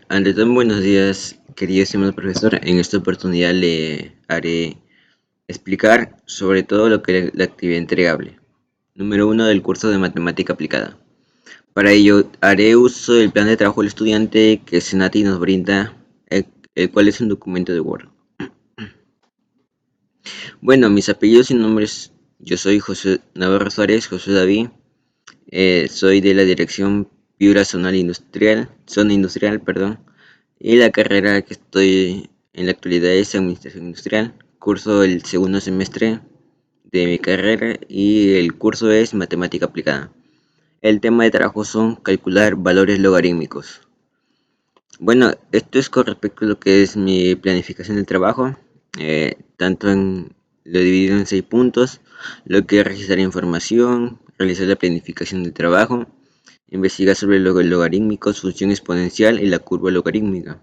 Ante todo, buenos días, querido estimado profesor. En esta oportunidad le haré explicar sobre todo lo que es la actividad entregable. Número uno del curso de matemática aplicada. Para ello, haré uso del plan de trabajo del estudiante que Senati nos brinda, el cual es un documento de Word. Bueno, mis apellidos y nombres. Yo soy José Navarro Suárez, José David. Soy de la dirección Piura Zona Industrial, perdón. Y la carrera que estoy en la actualidad es Administración Industrial. Curso el segundo semestre de mi carrera y el curso es Matemática Aplicada. El tema de trabajo son calcular valores logarítmicos. Bueno, esto es con respecto a lo que es mi planificación del trabajo. Lo he dividido en 6 puntos, lo que es registrar información, realizar la planificación del trabajo, investigar sobre los logarítmicos, función exponencial y la curva logarítmica,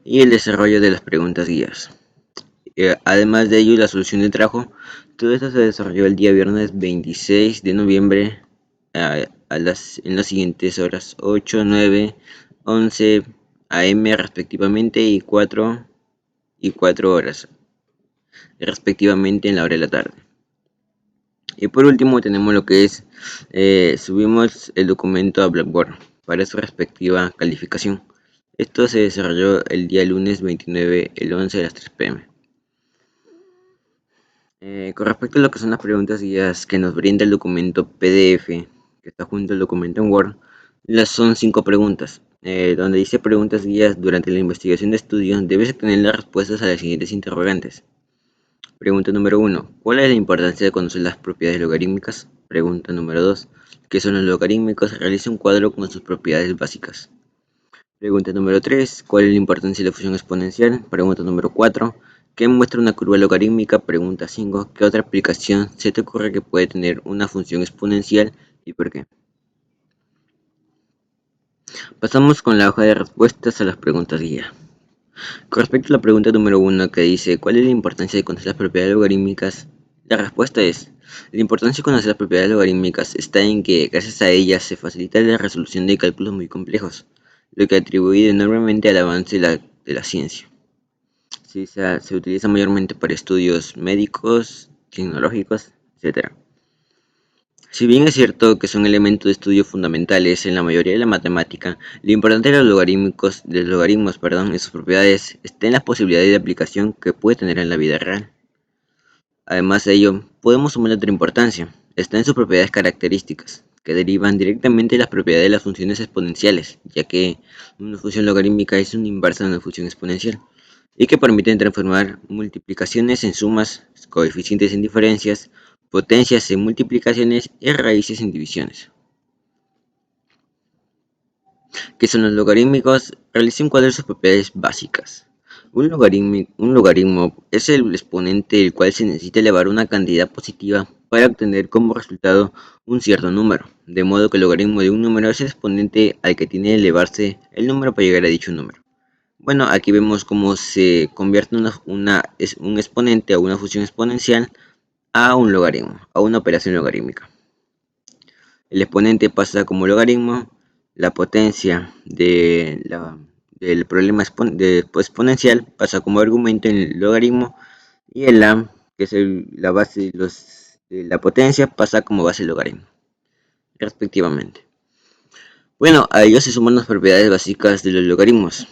y el desarrollo de las preguntas guías. Además de ello, la solución del trabajo. Todo esto se desarrolló el día viernes 26 de noviembre en las siguientes horas 8, 9, 11 am respectivamente y 4 horas respectivamente en la hora de la tarde. Y por último tenemos lo que es subimos el documento a Blackboard para su respectiva calificación. Esto se desarrolló el día lunes 29 el 11 a las 3 pm. Con respecto a lo que son las preguntas guías que nos brinda el documento PDF, que está junto al documento en Word, las son 5 preguntas, donde dice preguntas guías durante la investigación de estudio, debes tener las respuestas a las siguientes interrogantes. Pregunta número 1. ¿Cuál es la importancia de conocer las propiedades logarítmicas? Pregunta número 2. ¿Qué son los logarítmicos? Realiza un cuadro con sus propiedades básicas. Pregunta número 3. ¿Cuál es la importancia de la función exponencial? Pregunta número 4. ¿Qué muestra una curva logarítmica? Pregunta 5. ¿Qué otra aplicación se te ocurre que puede tener una función exponencial y por qué? Pasamos con la hoja de respuestas a las preguntas guía. Con respecto a la pregunta número 1 que dice ¿cuál es la importancia de conocer las propiedades logarítmicas? La respuesta es la importancia de conocer las propiedades logarítmicas está en que gracias a ellas se facilita la resolución de cálculos muy complejos, lo que ha atribuido enormemente al avance de la ciencia. Sí, se utiliza mayormente para estudios médicos, tecnológicos, etc. Si bien es cierto que son elementos de estudio fundamentales en la mayoría de la matemática, lo importante de los logaritmos, y sus propiedades está en las posibilidades de aplicación que puede tener en la vida real. Además de ello, podemos sumar otra importancia, está en sus propiedades características, que derivan directamente de las propiedades de las funciones exponenciales, ya que una función logarítmica es una inversa de una función exponencial, y que permiten transformar multiplicaciones en sumas, coeficientes en diferencias, potencias en multiplicaciones y raíces en divisiones. ¿Qué son los logarítmicos? Realicé un cuadro de sus propiedades básicas. Un logaritmo es el exponente del cual se necesita elevar una cantidad positiva para obtener como resultado un cierto número, de modo que el logaritmo de un número es el exponente al que tiene que elevarse el número para llegar a dicho número. Bueno, aquí vemos cómo se convierte un exponente a una función exponencial a un logaritmo, a una operación logarítmica. El exponente pasa como logaritmo, la potencia del problema exponencial pasa como argumento en el logaritmo y el a, que es la base de la potencia, pasa como base del logaritmo, respectivamente. Bueno, a ellos se suman las propiedades básicas de los logaritmos.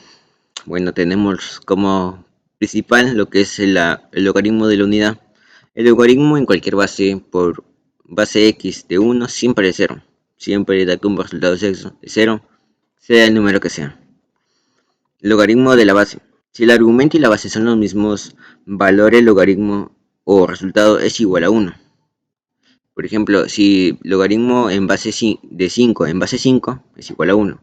Bueno, tenemos como principal lo que es el logaritmo de la unidad. El logaritmo en cualquier base por base x de 1 siempre es 0. Siempre da como resultado de 0, sea el número que sea. Logaritmo de la base. Si el argumento y la base son los mismos valores, el logaritmo o resultado es igual a 1. Por ejemplo, si logaritmo de 5 en base 5 es igual a 1.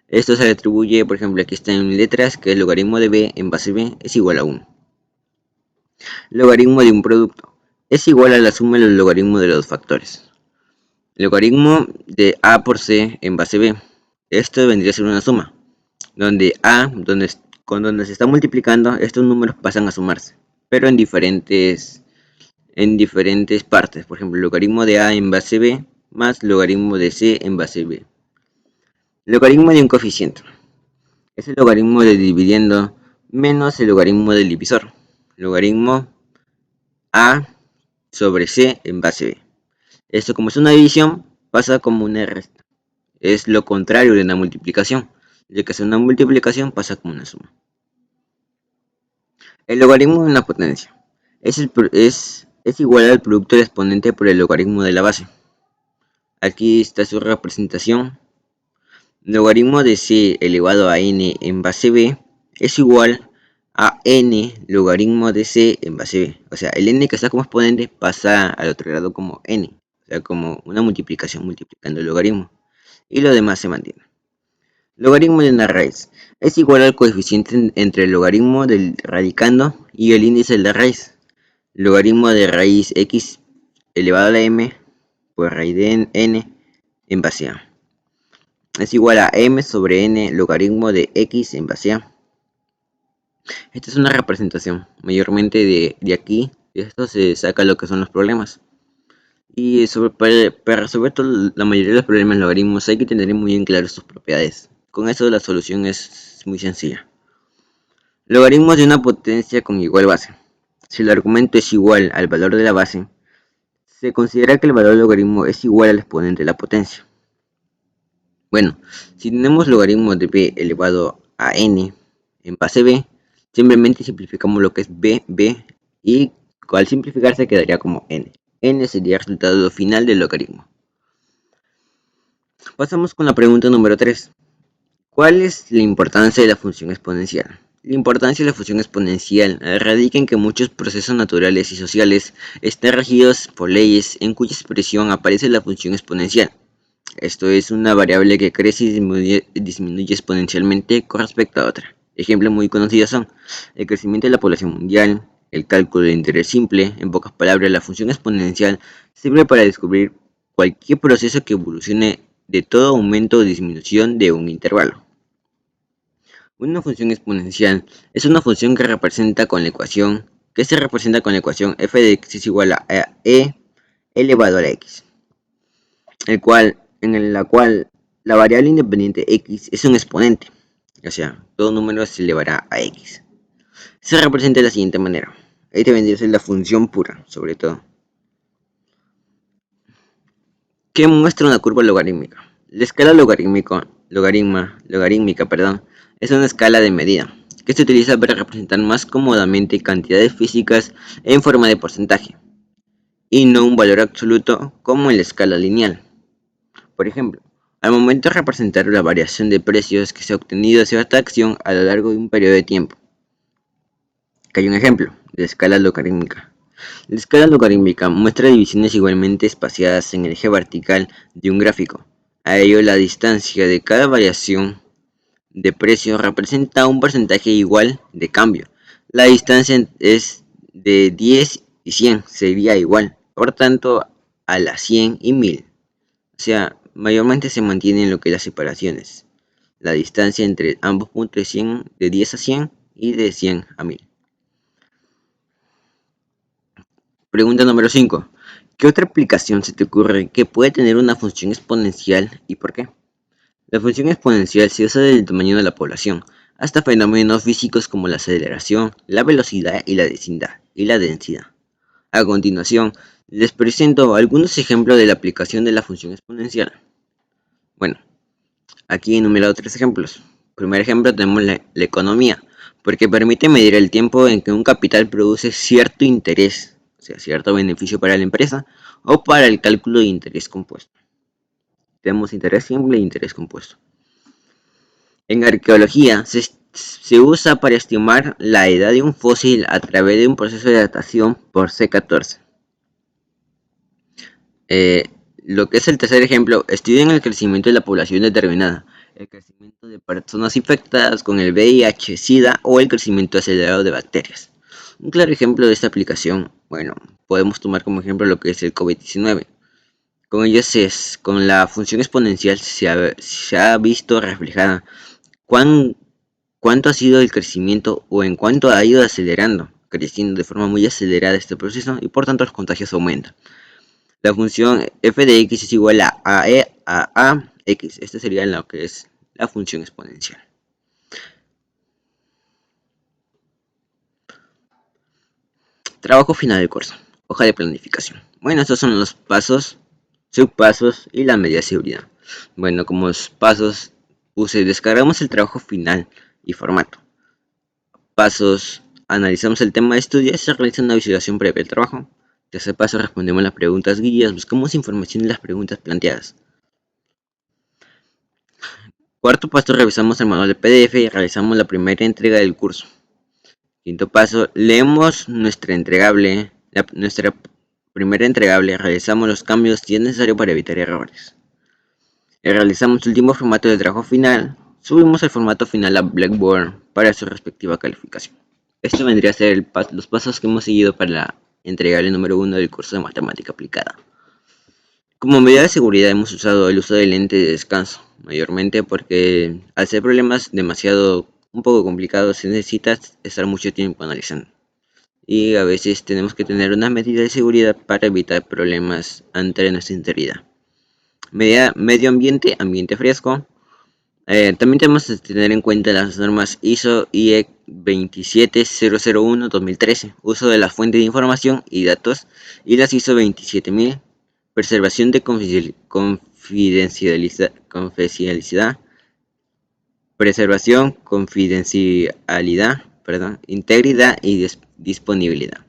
Esto se le atribuye, por ejemplo, aquí está en letras, que el logaritmo de b en base b es igual a 1. Logaritmo de un producto es igual a la suma de los logaritmos de los dos factores. Logaritmo de a por c en base b. Esto vendría a ser una suma, donde donde se está multiplicando, estos números pasan a sumarse, pero en diferentes partes. Por ejemplo, logaritmo de a en base b más logaritmo de c en base b. Logaritmo de un coeficiente. Es el logaritmo del dividiendo menos el logaritmo del divisor. Logaritmo A sobre C en base B. Esto, como es una división, pasa como una resta. Es lo contrario de una multiplicación. Ya que es una multiplicación, pasa como una suma. El logaritmo de una potencia es igual al producto del exponente por el logaritmo de la base. Aquí está su representación. Logaritmo de c elevado a n en base b es igual a n logaritmo de c en base b. O sea, el n que está como exponente pasa al otro lado como n. O sea, como una multiplicación multiplicando el logaritmo. Y lo demás se mantiene. Logaritmo de una raíz es igual al coeficiente entre el logaritmo del radicando y el índice de la raíz. Logaritmo de raíz x elevado a la m por raíz de n en base a es igual a m sobre n logaritmo de x en base a. Esta es una representación, mayormente de aquí, de esto se saca lo que son los problemas. Y para resolver la mayoría de los problemas en logaritmos hay que tener muy bien claras sus propiedades. Con eso la solución es muy sencilla. Logaritmos de una potencia con igual base. Si el argumento es igual al valor de la base, se considera que el valor del logaritmo es igual al exponente de la potencia. Bueno, si tenemos logaritmo de b elevado a n en base b, simplemente simplificamos lo que es b, y al simplificarse quedaría como n. N sería el resultado final del logaritmo. Pasamos con la pregunta número 3. ¿Cuál es la importancia de la función exponencial? La importancia de la función exponencial radica en que muchos procesos naturales y sociales están regidos por leyes en cuya expresión aparece la función exponencial. Esto es una variable que crece y disminuye exponencialmente con respecto a otra. Ejemplos muy conocidos son el crecimiento de la población mundial, el cálculo de interés simple. En pocas palabras, la función exponencial sirve para descubrir cualquier proceso que evolucione de todo aumento o disminución de un intervalo. Una función exponencial es una función que se representa con la ecuación f de x es igual a e elevado a la x, en la cual la variable independiente x es un exponente, o sea, todo número se elevará a x. Se representa de la siguiente manera. Esta vendría a ser la función pura, sobre todo, que muestra una curva logarítmica. La escala logarítmica, es una escala de medida que se utiliza para representar más cómodamente cantidades físicas en forma de porcentaje, y no un valor absoluto como en la escala lineal. Por ejemplo, al momento de representar la variación de precios que se ha obtenido hacia cierta acción a lo largo de un periodo de tiempo. Aquí hay un ejemplo de escala logarítmica. La escala logarítmica muestra divisiones igualmente espaciadas en el eje vertical de un gráfico. A ello, la distancia de cada variación de precio representa un porcentaje igual de cambio. La distancia es de 10 y 100, sería igual, por tanto, a las 100 y 1000. O sea, mayormente se mantienen lo que las separaciones. La distancia entre ambos puntos es 100, de 10 a 100 y de 100 a 1000. Pregunta número 5. ¿Qué otra aplicación se te ocurre que puede tener una función exponencial y por qué? La función exponencial se usa desde el tamaño de la población hasta fenómenos físicos como la aceleración, la velocidad y la densidad. A continuación, les presento algunos ejemplos de la aplicación de la función exponencial. Bueno, aquí he enumerado 3 ejemplos. Primer ejemplo tenemos la economía, porque permite medir el tiempo en que un capital produce cierto interés, o sea, cierto beneficio para la empresa, o para el cálculo de interés compuesto. Tenemos interés simple e interés compuesto. En arqueología se usa para estimar la edad de un fósil a través de un proceso de datación por C14. Lo que es el tercer ejemplo, estudian el crecimiento de la población determinada, el crecimiento de personas infectadas con el VIH, SIDA o el crecimiento acelerado de bacterias. Un claro ejemplo de esta aplicación, bueno, podemos tomar como ejemplo lo que es el COVID-19. Con la función exponencial se ha visto reflejada cuánto ha sido el crecimiento o en cuánto ha ido creciendo de forma muy acelerada este proceso, y por tanto los contagios aumentan. La función f de x es igual a x. Esta sería lo que es la función exponencial. Trabajo final del curso. Hoja de planificación. Bueno, estos son los pasos, subpasos y la medida de seguridad. Bueno, como pasos puse, descargamos el trabajo final y formato. Pasos, analizamos el tema de estudio y se realiza una visualización previa del trabajo. Tercer paso, respondemos las preguntas guías, buscamos información de las preguntas planteadas. Cuarto paso, revisamos el manual de PDF y realizamos la primera entrega del curso. Quinto paso, leemos nuestra primera entregable, realizamos los cambios si es necesario para evitar errores. Realizamos el último formato de trabajo final, subimos el formato final a Blackboard para su respectiva calificación. Esto vendría a ser los pasos que hemos seguido para la entregable número 1 del curso de matemática aplicada. Como medida de seguridad hemos usado el uso de lente de descanso, mayormente porque al ser problemas un poco complicados se necesita estar mucho tiempo analizando. Y a veces tenemos que tener una medida de seguridad para evitar problemas ante nuestra integridad. Medio ambiente, ambiente fresco. También tenemos que tener en cuenta las normas ISO IEC 27001-2013, uso de la fuente de información y datos, y las ISO 27000, preservación de confidencialidad, integridad y disponibilidad.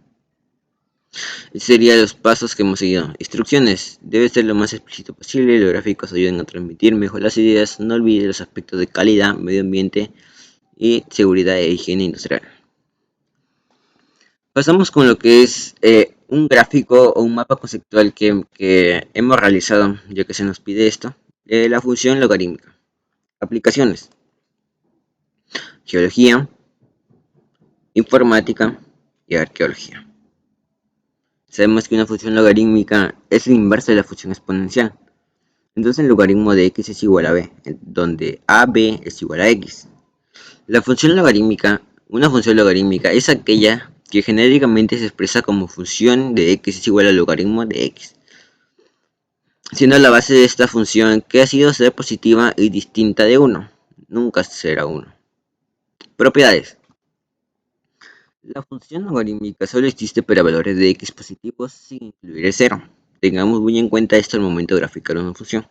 Estos serían los pasos que hemos seguido. Instrucciones. Debe ser lo más explícito posible. Los gráficos ayudan a transmitir mejor las ideas. No olvide los aspectos de calidad, medio ambiente y seguridad e higiene industrial. Pasamos con lo que es un gráfico o un mapa conceptual que hemos realizado, ya que se nos pide esto. La función logarítmica. Aplicaciones. Geología, informática y arqueología. Sabemos que una función logarítmica es la inversa de la función exponencial. Entonces el logaritmo de x es igual a b, donde ab es igual a x. Una función logarítmica es aquella que genéricamente se expresa como función de x es igual al logaritmo de x, siendo la base de esta función que ha sido ser positiva y distinta de 1. Nunca será 1. Propiedades. La función logarítmica solo existe para valores de x positivos sin incluir el 0. Tengamos muy en cuenta esto al momento de graficar una función.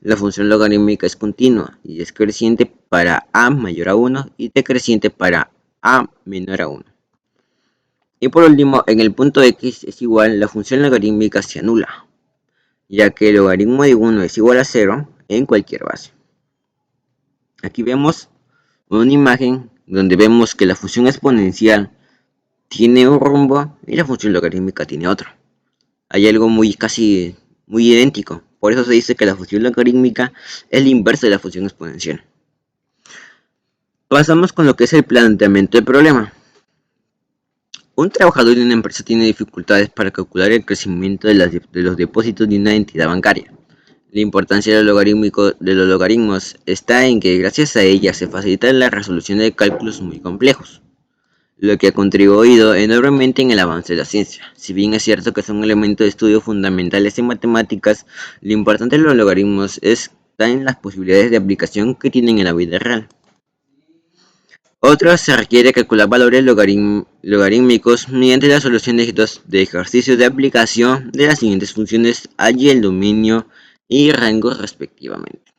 La función logarítmica es continua y es creciente para a mayor a 1 y decreciente para a menor a 1. Y por último, en el punto x es igual, la función logarítmica se anula, ya que el logaritmo de 1 es igual a 0 en cualquier base. Aquí vemos una imagen donde vemos que la función exponencial tiene un rumbo y la función logarítmica tiene otro. Hay algo muy idéntico. Por eso se dice que la función logarítmica es la inversa de la función exponencial. Pasamos con lo que es el planteamiento del problema. Un trabajador de una empresa tiene dificultades para calcular el crecimiento de los depósitos de una entidad bancaria. La importancia de los logaritmos está en que gracias a ella se facilita la resolución de cálculos muy complejos, lo que ha contribuido enormemente en el avance de la ciencia. Si bien es cierto que son elementos de estudio fundamentales en matemáticas, lo importante de los logaritmos está en las posibilidades de aplicación que tienen en la vida real. Otros se requiere calcular valores logarítmicos mediante la solución de ejercicios de aplicación de las siguientes funciones y el dominio y rango respectivamente.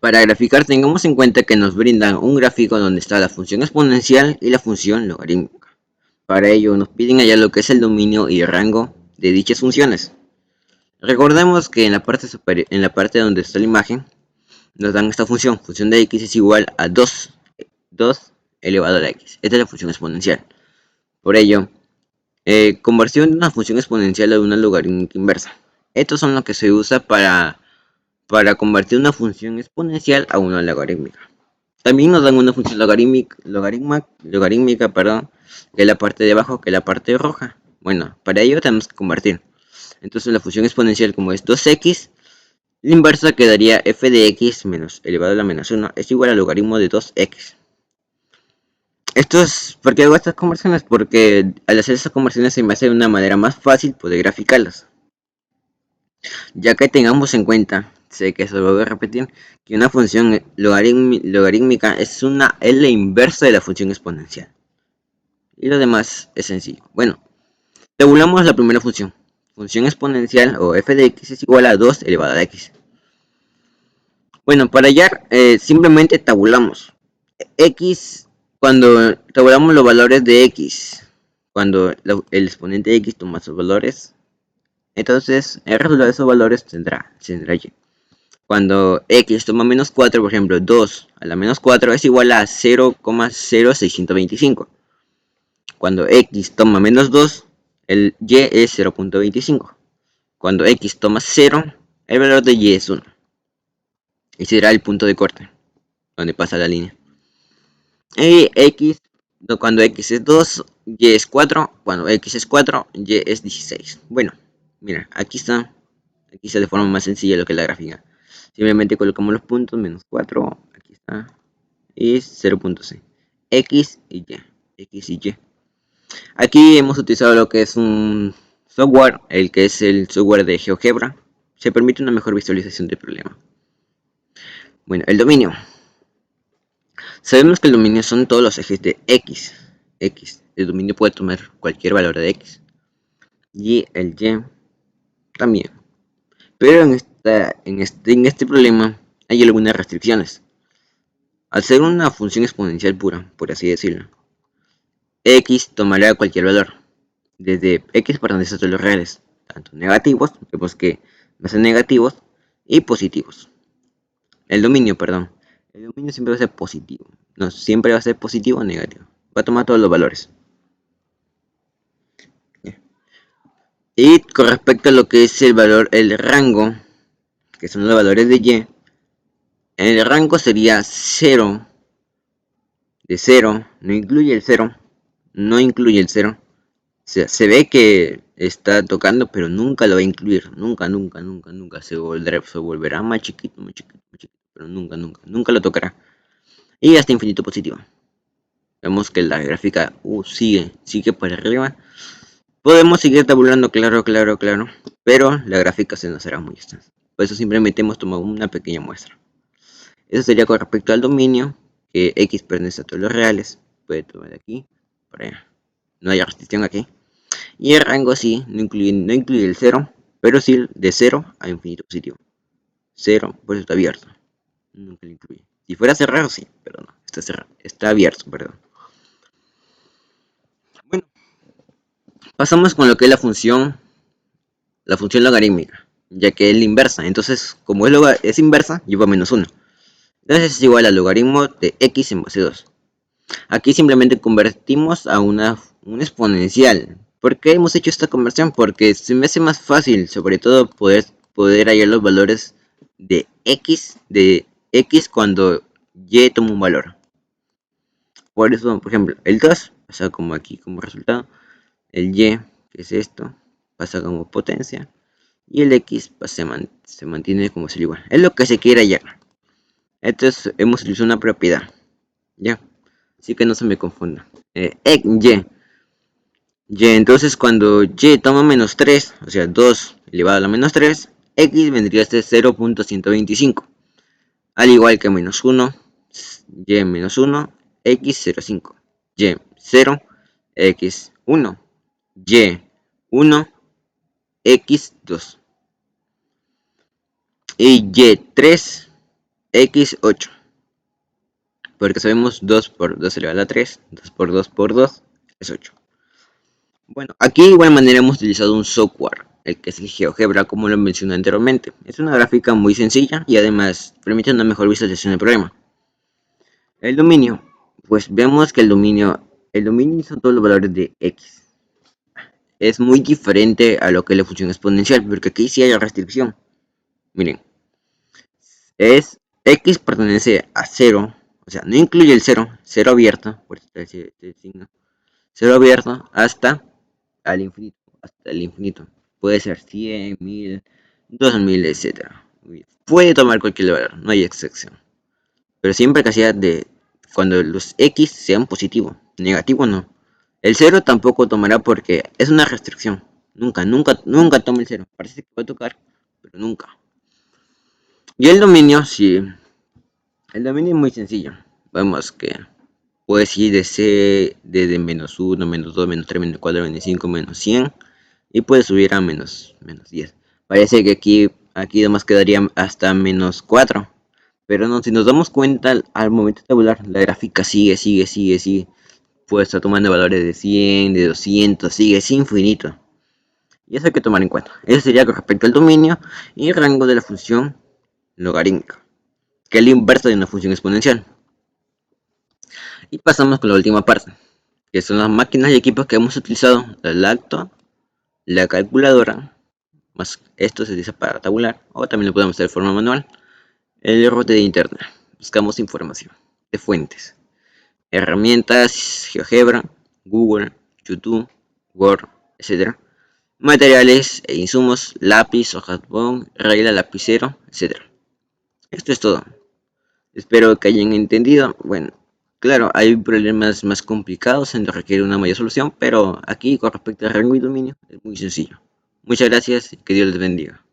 Para graficar tengamos en cuenta que nos brindan un gráfico donde está la función exponencial y la función logarítmica. Para ello nos piden hallar lo que es el dominio y el rango de dichas funciones. Recordemos que en la parte donde está la imagen nos dan esta función de x es igual a 2 elevado a la x. Esta es la función exponencial. Por ello, conversión de una función exponencial a una logarítmica inversa. Estos son los que se usa para convertir una función exponencial a una logarítmica. También nos dan una función logarítmica, que es la parte de abajo, que es la parte roja. Bueno, para ello tenemos que convertir. Entonces la función exponencial, como es 2x, la inversa quedaría f de x menos elevado a la menos 1 es igual al logaritmo de 2x. ¿Por qué hago estas conversiones? Porque al hacer estas conversiones se me hace una manera más fácil poder graficarlas. Ya que tengamos en cuenta, sé que eso lo voy a repetir, que una función logarítmica es la inversa de la función exponencial. y lo demás es sencillo. Bueno, tabulamos la primera función. Función exponencial o f de x es igual a 2 elevado a x. Bueno, para hallar simplemente tabulamos x cuando tabulamos los valores de x, cuando el exponente de x toma sus valores, entonces el resultado de esos valores tendrá y. Cuando x toma menos 4, por ejemplo, 2 a la menos 4 es igual a 0,0625. Cuando x toma menos 2, el y es 0,25. Cuando x toma 0, el valor de y es 1. Y será el punto de corte, donde pasa la línea. Y x, cuando x es 2, y es 4. Cuando x es 4, y es 16. Bueno, mira, aquí está de forma más sencilla lo que es la gráfica. Simplemente colocamos los puntos, menos 4, aquí está, y 0.6. X y Y. X y Y. Aquí hemos utilizado lo que es un software, el que es el software de GeoGebra. Se permite una mejor visualización del problema. Bueno, el dominio. Sabemos que el dominio son todos los ejes de X. El dominio puede tomar cualquier valor de X. Y el Y también. Pero en este problema hay algunas restricciones. Al ser una función exponencial pura, por así decirlo, X tomará cualquier valor. Desde X pertenece a todos los reales, tanto negativos, vemos que van a ser negativos, y positivos. El dominio siempre va a ser positivo. No, siempre va a ser positivo o negativo. Va a tomar todos los valores. Y con respecto a lo que es el rango, que son los valores de Y, el rango sería 0, de 0, no incluye el 0, O sea, se ve que está tocando, pero nunca lo va a incluir. Nunca. Se volverá más chiquito, pero nunca lo tocará. Y hasta infinito positivo. Vemos que la gráfica sigue para arriba. Podemos seguir tabulando, claro, pero la gráfica se nos hará muy extensa. Por eso simplemente hemos tomado una pequeña muestra. Eso sería con respecto al dominio, que X pertenece a todos los reales. Puede tomar de aquí para allá. No hay restricción aquí. Y el rango sí, no incluye el 0, pero sí de 0 a infinito positivo. 0, por eso está abierto. Nunca lo incluye. Si fuera cerrado, sí, pero no, está cerrado. Está abierto, perdón. Bueno, pasamos con lo que es la función logarítmica, ya que es la inversa. Entonces, como es inversa, lleva menos 1. Entonces es igual al logaritmo de x en base 2. Aquí simplemente convertimos a un exponencial. ¿Por qué hemos hecho esta conversión? Porque se me hace más fácil, sobre todo, poder hallar los valores de x cuando y toma un valor. Por eso, por ejemplo, el 2 pasa como aquí como resultado, el y, que es esto, pasa como potencia, y el x pues, se mantiene como ser igual. Es lo que se quiere hallar. Entonces hemos utilizado una propiedad, ya, así que no se me confunda. Entonces cuando y toma menos 3, o sea 2 elevado a la menos 3, x vendría a ser 0.125. Al igual que menos 1, y menos 1, x 0,5. Y 0, x 1. Y 1, x 2. Y y 3, x 8. Porque sabemos 2 por 2 elevado a 3, 2 por 2 por 2 es 8. Bueno, aquí de igual manera hemos utilizado un software, el que es el GeoGebra, como lo mencioné anteriormente. Es una gráfica muy sencilla y además permite una mejor visualización del problema. El dominio, pues vemos que el dominio son todos los valores de x. Es muy diferente a lo que es la función exponencial, porque aquí sí hay restricción. Miren, es x pertenece a 0, o sea, no incluye el 0, 0 abierto, por eso este signo, 0 abierto hasta el infinito. Puede ser 100, 1000, 2000, etc. Puede tomar cualquier valor, no hay excepción. Pero siempre que sea cuando los x sean positivos, negativo no. El 0 tampoco tomará porque es una restricción. Nunca toma el 0. Parece que va a tocar, pero nunca. Y el dominio, sí. El dominio es muy sencillo. Vemos que Puedes ir desde -1, -2, -3, -4, -5, -100 y puedes subir a -10. Parece que aquí nomás quedaría hasta -4. Pero no, si nos damos cuenta al momento de tabular, la gráfica sigue. Puede estar tomando valores de 100, de 200, sigue, es infinito. Y eso hay que tomar en cuenta. Eso sería con respecto al dominio y rango de la función logarítmica, que es la inversa de una función exponencial. Y pasamos con la última parte, que son las máquinas y equipos que hemos utilizado: la lacto, la calculadora, más esto se utiliza para tabular, o también lo podemos hacer de forma manual. El router de internet, buscamos información de fuentes, herramientas, GeoGebra, Google, YouTube, Word, etc. Materiales e insumos: lápiz, hojas bond, regla, lapicero, etc. Esto es todo. Espero que hayan entendido. Bueno, claro, hay problemas más complicados en los que requiere una mayor solución, pero aquí con respecto al rango y dominio es muy sencillo. Muchas gracias y que Dios les bendiga.